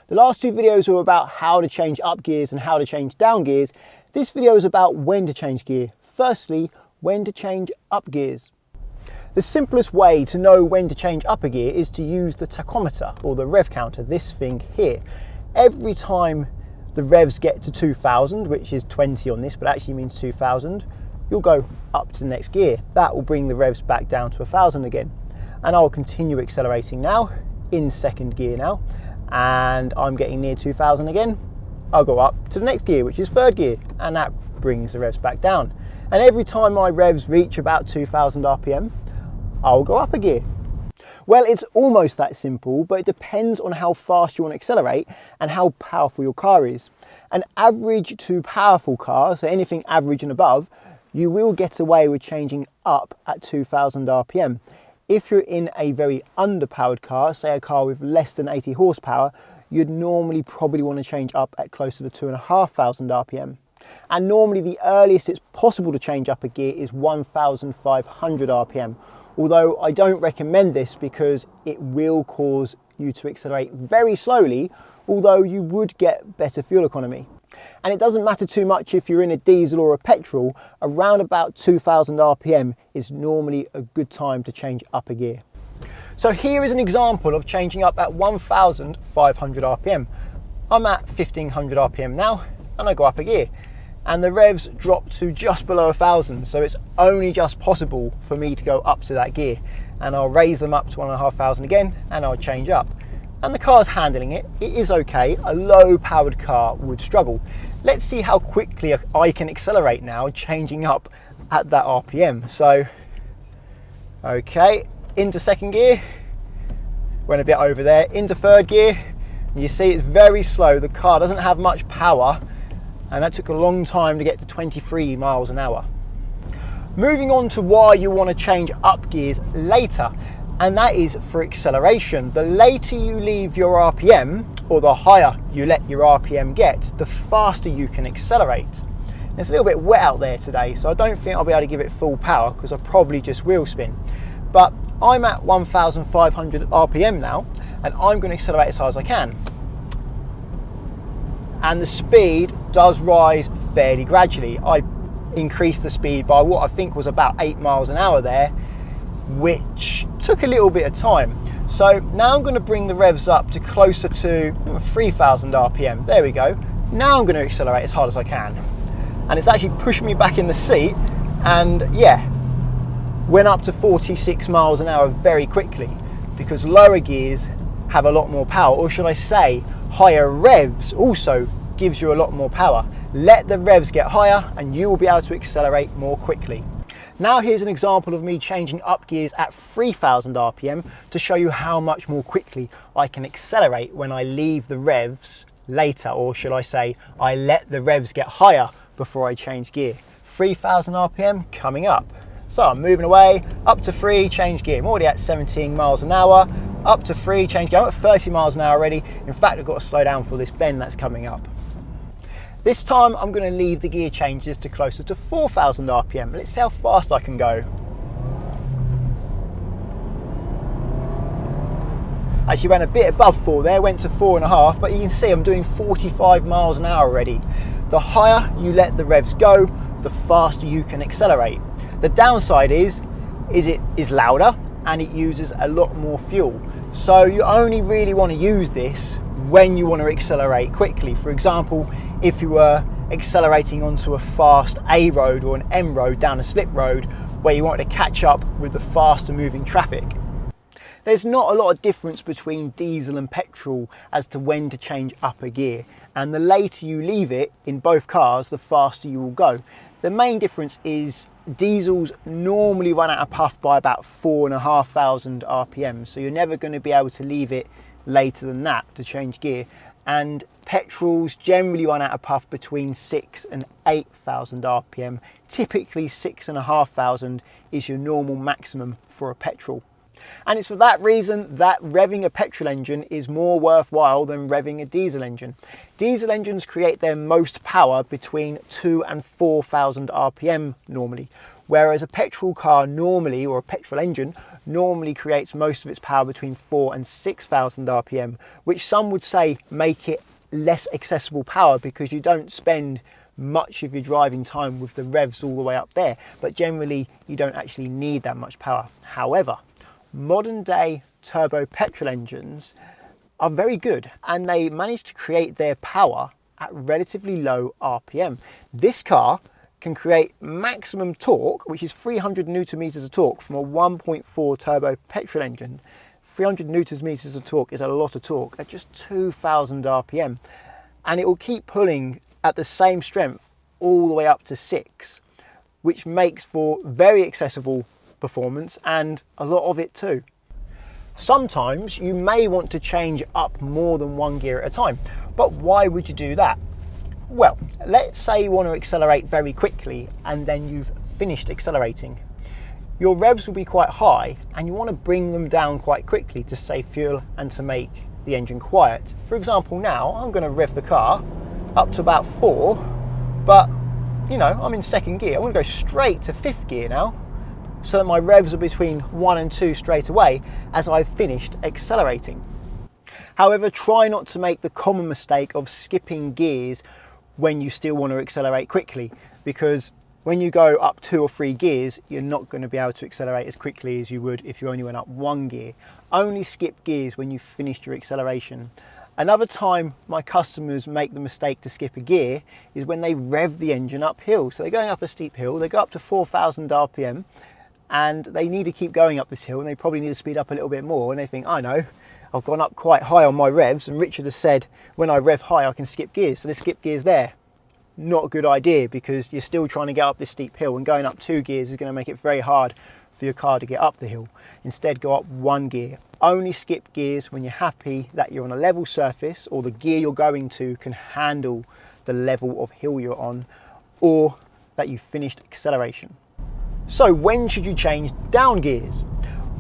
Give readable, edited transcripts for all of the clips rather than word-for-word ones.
The last two videos were about how to change up gears and how to change down gears. This video is about when to change gear. Firstly, when to change up gears. The simplest way to know when to change up a gear is to use the tachometer or the rev counter, this thing here. Every time the revs get to 2000, which is 20 on this, but actually means 2000, you'll go up to the next gear. That will bring the revs back down to 1000 again. And I'll continue accelerating now, in second gear now, and I'm getting near 2000 again. I'll go up to the next gear, which is third gear, and that brings the revs back down. And every time my revs reach about 2000 RPM, I'll go up a gear. Well, it's almost that simple, but it depends on how fast you want to accelerate and how powerful your car is. An average to powerful car, so anything average and above, you will get away with changing up at 2000 RPM. If you're in a very underpowered car, say a car with less than 80 horsepower, you'd normally probably want to change up at closer to 2500 RPM. And normally the earliest it's possible to change up a gear is 1500 RPM. Although I don't recommend this because it will cause you to accelerate very slowly, although you would get better fuel economy. And it doesn't matter too much if you're in a diesel or a petrol, around about 2000 RPM is normally a good time to change up a gear. So here is an example of changing up at 1500 RPM. I'm at 1500 RPM now, and I go up a gear. And the revs drop to just below 1000, so it's only just possible for me to go up to that gear. And I'll raise them up to 1500 again, and I'll change up. And the car's handling it. It is okay. A low powered car would struggle. Let's see how quickly I can accelerate now, changing up at that RPM. So, okay, into second gear, went a bit over there, into third gear. You see it's very slow. The car doesn't have much power, and that took a long time to get to 23 miles an hour. Moving on to why you want to change up gears later, and that is for acceleration. The later you leave your RPM, or the higher you let your RPM get, the faster you can accelerate. It's a little bit wet out there today, so I don't think I'll be able to give it full power because I probably just wheel spin. But I'm at 1500 RPM now, and I'm going to accelerate as hard as I can. And the speed does rise fairly gradually. I increased the speed by what I think was about 8 miles an hour there, which took a little bit of time. So now I'm going to bring the revs up to closer to 3000 RPM. There we go. Now I'm going to accelerate as hard as I can. And it's actually pushed me back in the seat, and yeah, went up to 46 miles an hour very quickly, because lower gears have a lot more power, or should I say higher revs also gives you a lot more power. Let the revs get higher and you will be able to accelerate more quickly. Now here's an example of me changing up gears at 3000 RPM to show you how much more quickly I can accelerate when I leave the revs later, or should I say I let the revs get higher before I change gear. 3000 RPM coming up. So I'm moving away, up to 3, change gear. I'm already at 17 miles an hour, up to 3, change gear. I'm at 30 miles an hour already. In fact, I've got to slow down for this bend that's coming up. This time I'm going to leave the gear changes to closer to 4000 RPM. Let's see how fast I can go. Actually went a bit above 4 there, went to 4.5, but you can see I'm doing 45 miles an hour already. The higher you let the revs go, the faster you can accelerate. The downside is it is louder and it uses a lot more fuel. So you only really want to use this when you want to accelerate quickly. For example, if you were accelerating onto a fast A road or an M road down a slip road where you wanted to catch up with the faster moving traffic. There's not a lot of difference between diesel and petrol as to when to change up a gear, and the later you leave it in both cars, the faster you will go. The main difference is diesels normally run out of puff by about 4500 RPM, so you're never going to be able to leave it later than that to change gear. And petrols generally run out of puff between 6 and 8000 RPM. Typically 6500 is your normal maximum for a petrol. And it's for that reason that revving a petrol engine is more worthwhile than revving a diesel engine. Diesel engines create their most power between 2 and 4000 RPM normally, whereas a petrol car normally, or a petrol engine, normally creates most of its power between 4,000 and 6,000 RPM, which some would say make it less accessible power because you don't spend much of your driving time with the revs all the way up there, but generally you don't actually need that much power. However, modern day turbo petrol engines are very good and they manage to create their power at relatively low RPM. This car can create maximum torque, which is 300 newton meters of torque from a 1.4 turbo petrol engine. 300 newton meters of torque is a lot of torque at just 2,000 RPM, and it will keep pulling at the same strength all the way up to 6, which makes for very accessible performance and a lot of it too. Sometimes you may want to change up more than one gear at a time, but why would you do that? Well, let's say you want to accelerate very quickly and then you've finished accelerating. Your revs will be quite high and you want to bring them down quite quickly to save fuel and to make the engine quiet. For example, now I'm going to rev the car up to about 4, but you know, I'm in second gear. I want to go straight to 5th gear now so that my revs are between 1 and 2 straight away as I've finished accelerating. However, try not to make the common mistake of skipping gears when you still want to accelerate quickly, because when you go up 2 or 3 gears, you're not going to be able to accelerate as quickly as you would if you only went up 1 gear. Only skip gears when you've finished your acceleration. Another time my customers make the mistake to skip a gear is when they rev the engine uphill. So they're going up a steep hill, they go up to 4,000 RPM and they need to keep going up this hill and they probably need to speed up a little bit more, and they think, I know, I've gone up quite high on my revs and Richard has said when I rev high I can skip gears, so they skip gears there. Not a good idea, because you're still trying to get up this steep hill and going up 2 gears is going to make it very hard for your car to get up the hill. Instead, go up 1 gear. Only skip gears when you're happy that you're on a level surface or the gear you're going to can handle the level of hill you're on, or that you've finished acceleration. So when should you change down gears?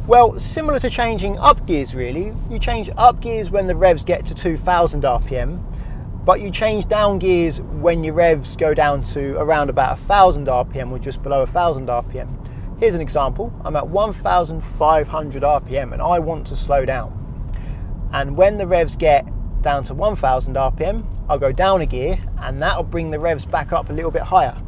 Well, similar to changing up gears really. You change up gears when the revs get to 2,000 RPM, but you change down gears when your revs go down to around about 1,000 RPM or just below 1,000 RPM. Here's an example. I'm at 1,500 RPM and I want to slow down. And when the revs get down to 1,000 RPM, I'll go down a gear and that'll bring the revs back up a little bit higher.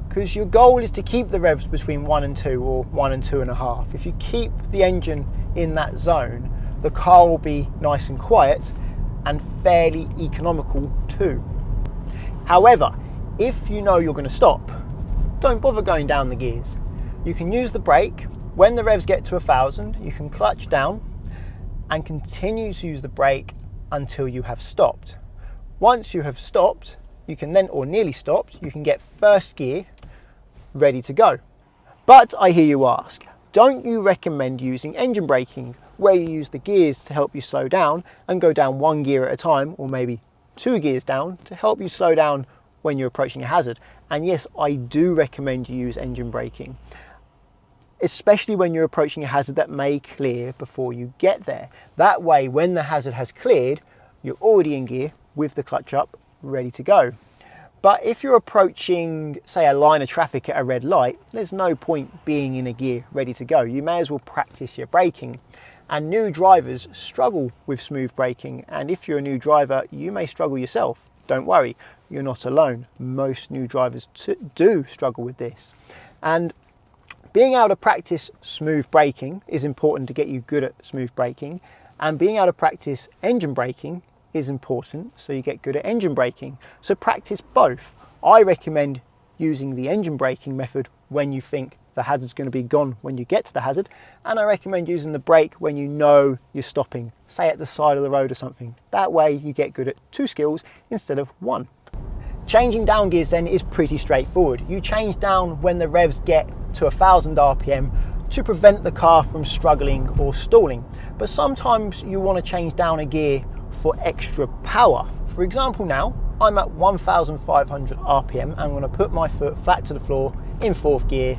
Because your goal is to keep the revs between 1 and 2 or 1 and 2.5. If you keep the engine in that zone, the car will be nice and quiet and fairly economical too. However, if you know you're going to stop, don't bother going down the gears. You can use the brake. When the revs get to 1,000, you can clutch down and continue to use the brake until you have stopped. Once you have stopped, you can then, or nearly stopped, you can get first gear ready to go. But I hear you ask, don't you recommend using engine braking, where you use the gears to help you slow down and go down 1 gear at a time, or maybe 2 gears down to help you slow down when you're approaching a hazard? And yes, I do recommend you use engine braking, especially when you're approaching a hazard that may clear before you get there. That way, when the hazard has cleared, you're already in gear with the clutch up, ready to go. But if you're approaching, say, a line of traffic at a red light, there's no point being in a gear ready to go. You may as well practice your braking. And new drivers struggle with smooth braking. And if you're a new driver, you may struggle yourself. Don't worry, you're not alone. Most new drivers do struggle with this. And being able to practice smooth braking is important to get you good at smooth braking. And being able to practice engine braking is important so you get good at engine braking. So practice both. I recommend using the engine braking method when you think the hazard's going to be gone when you get to the hazard, and I recommend using the brake when you know you're stopping, say at the side of the road or something. That way you get good at 2 skills instead of 1. Changing down gears then is pretty straightforward. You change down when the revs get to 1,000 RPM to prevent the car from struggling or stalling. But sometimes you want to change down a gear for extra power. For example, now I'm at 1,500 RPM and I'm going to put my foot flat to the floor in 4th gear,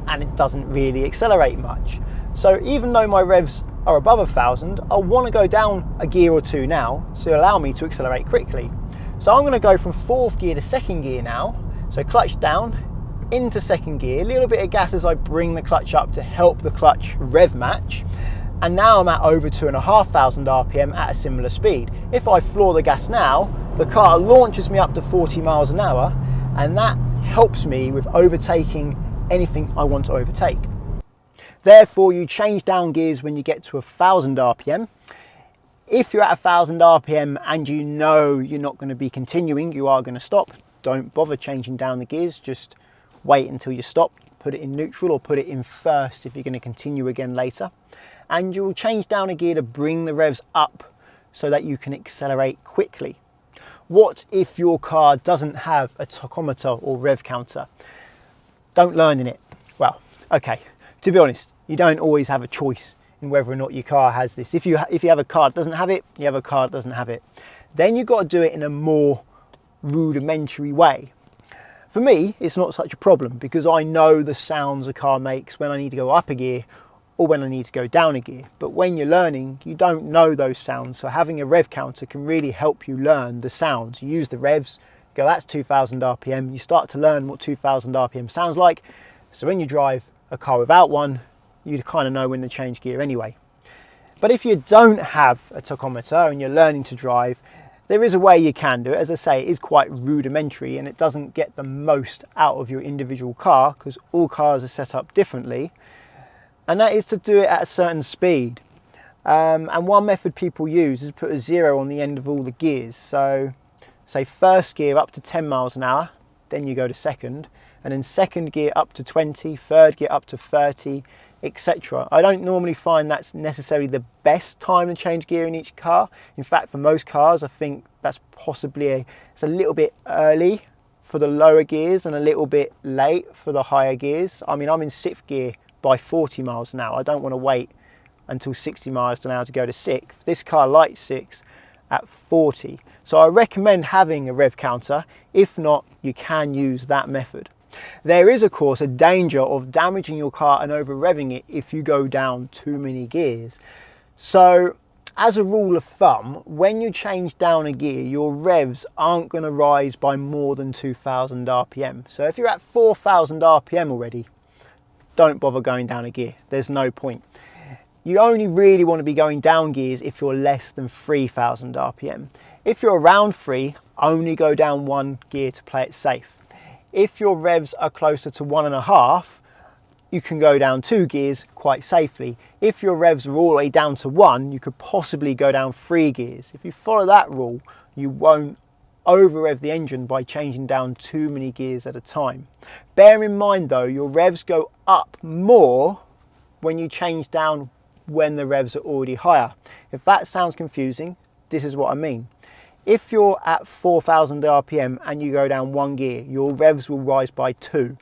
and it doesn't really accelerate much. So even though my revs are above 1,000, I want to go down a gear or 2 now to allow me to accelerate quickly. So I'm going to go from 4th gear to 2nd gear now. So clutch down, into second gear, a little bit of gas as I bring the clutch up to help the clutch rev match, and now I'm at over 2,500 RPM at a similar speed. If I floor the gas now, the car launches me up to 40 miles an hour, and that helps me with overtaking anything I want to overtake. Therefore, you change down gears when you get to 1,000 RPM. If you're at 1,000 RPM and you know you're not going to be continuing, you are going to stop, don't bother changing down the gears, just wait until you stop, put it in neutral or put it in first if you're going to continue again later. And you'll change down a gear to bring the revs up so that you can accelerate quickly. What if your car doesn't have a tachometer or rev counter? Don't learn in it. Well, okay, to be honest, you don't always have a choice in whether or not your car has this. If you have a car that doesn't have it, you have a car that doesn't have it. Then you've got to do it in a more rudimentary way. For me, it's not such a problem because I know the sounds a car makes when I need to go up a gear or when I need to go down a gear. But when you're learning, you don't know those sounds. So having a rev counter can really help you learn the sounds. You use the revs, go, that's 2,000 RPM. You start to learn what 2,000 RPM sounds like. So when you drive a car without one, you kind of know when to change gear anyway. But if you don't have a tachometer and you're learning to drive, there is a way you can do it. As I say, it is quite rudimentary and it doesn't get the most out of your individual car because all cars are set up differently. And that is to do it at a certain speed. And one method people use is put a 0 on the end of all the gears. So say first gear up to 10 miles an hour, then you go to second, and then second gear up to 20, third gear up to 30, etc. I don't normally find that's necessarily the best time to change gear in each car. In fact, for most cars, I think that's possibly it's a little bit early for the lower gears and a little bit late for the higher gears. I mean, I'm in 6th gear by 40 miles an hour. I don't want to wait until 60 miles an hour to go to 6. This car likes 6 at 40. So I recommend having a rev counter. If not, you can use that method. There is, of course, a danger of damaging your car and over revving it if you go down too many gears. So as a rule of thumb, when you change down a gear, your revs aren't going to rise by more than 2,000 RPM. So if you're at 4,000 RPM already, don't bother going down a gear. There's no point. You only really want to be going down gears if you're less than 3,000 RPM. If you're around 3, only go down 1 gear to play it safe. If your revs are closer to 1.5, you can go down 2 gears quite safely. If your revs are all the way down to 1, you could possibly go down 3 gears. If you follow that rule, you won't over rev the engine by changing down too many gears at a time. Bear in mind though, your revs go up more when you change down when the revs are already higher. If that sounds confusing, this is what I mean. If you're at 4,000 RPM and you go down 1 gear, your revs will rise by 2.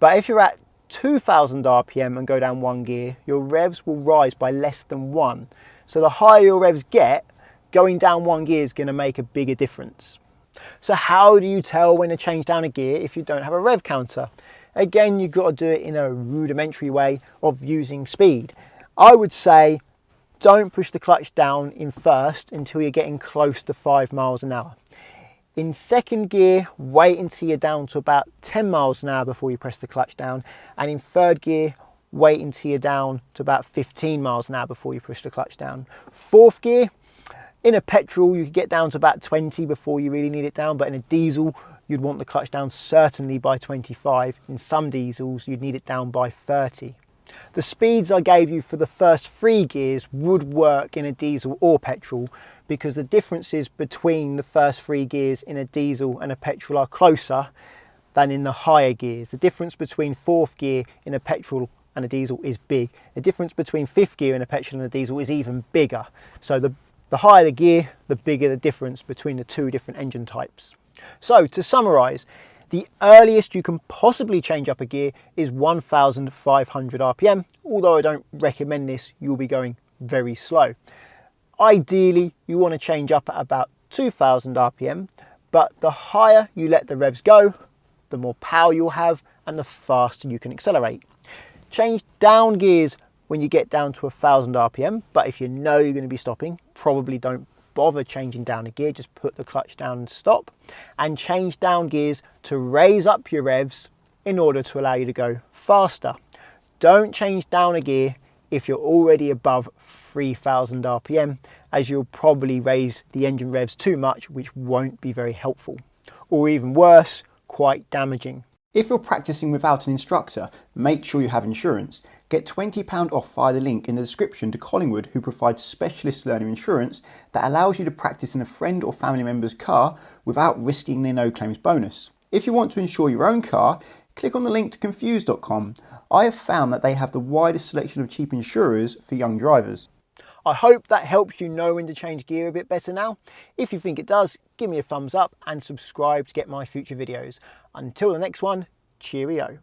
But if you're at 2,000 RPM and go down 1 gear, your revs will rise by less than 1. So the higher your revs get, going down 1 gear is going to make a bigger difference. So how do you tell when to change down a gear if you don't have a rev counter? Again, you've got to do it in a rudimentary way of using speed. I would say don't push the clutch down in first until you're getting close to 5 miles an hour. In second gear, wait until you're down to about 10 miles an hour before you press the clutch down. And in third gear, wait until you're down to about 15 miles an hour before you push the clutch down. Fourth gear, in a petrol, you could get down to about 20 before you really need it down. But in a diesel, you'd want the clutch down certainly by 25. In some diesels, you'd need it down by 30. The speeds I gave you for the first 3 gears would work in a diesel or petrol because the differences between the first 3 gears in a diesel and a petrol are closer than in the higher gears. The difference between 4th gear in a petrol and a diesel is big. The difference between 5th gear in a petrol and a diesel is even bigger. So the higher the gear, the bigger the difference between the 2 different engine types. So to summarise, the earliest you can possibly change up a gear is 1,500 RPM. Although I don't recommend this, you'll be going very slow. Ideally, you want to change up at about 2,000 RPM, but the higher you let the revs go, the more power you'll have and the faster you can accelerate. Change down gears when you get down to 1,000 RPM, but if you know you're going to be stopping, probably don't bother changing down a gear, just put the clutch down and stop. And change down gears to raise up your revs in order to allow you to go faster. Don't change down a gear if you're already above 3000 RPM, as you'll probably raise the engine revs too much, which won't be very helpful, or even worse, quite damaging. If you're practicing without an instructor, make sure you have insurance. Get £20 off via the link in the description to Collingwood, who provides specialist learner insurance that allows you to practice in a friend or family member's car without risking their no claims bonus. If you want to insure your own car, click on the link to confused.com. I have found that they have the widest selection of cheap insurers for young drivers. I hope that helps you know when to change gear a bit better now. If you think it does, give me a thumbs up and subscribe to get my future videos. Until the next one, cheerio.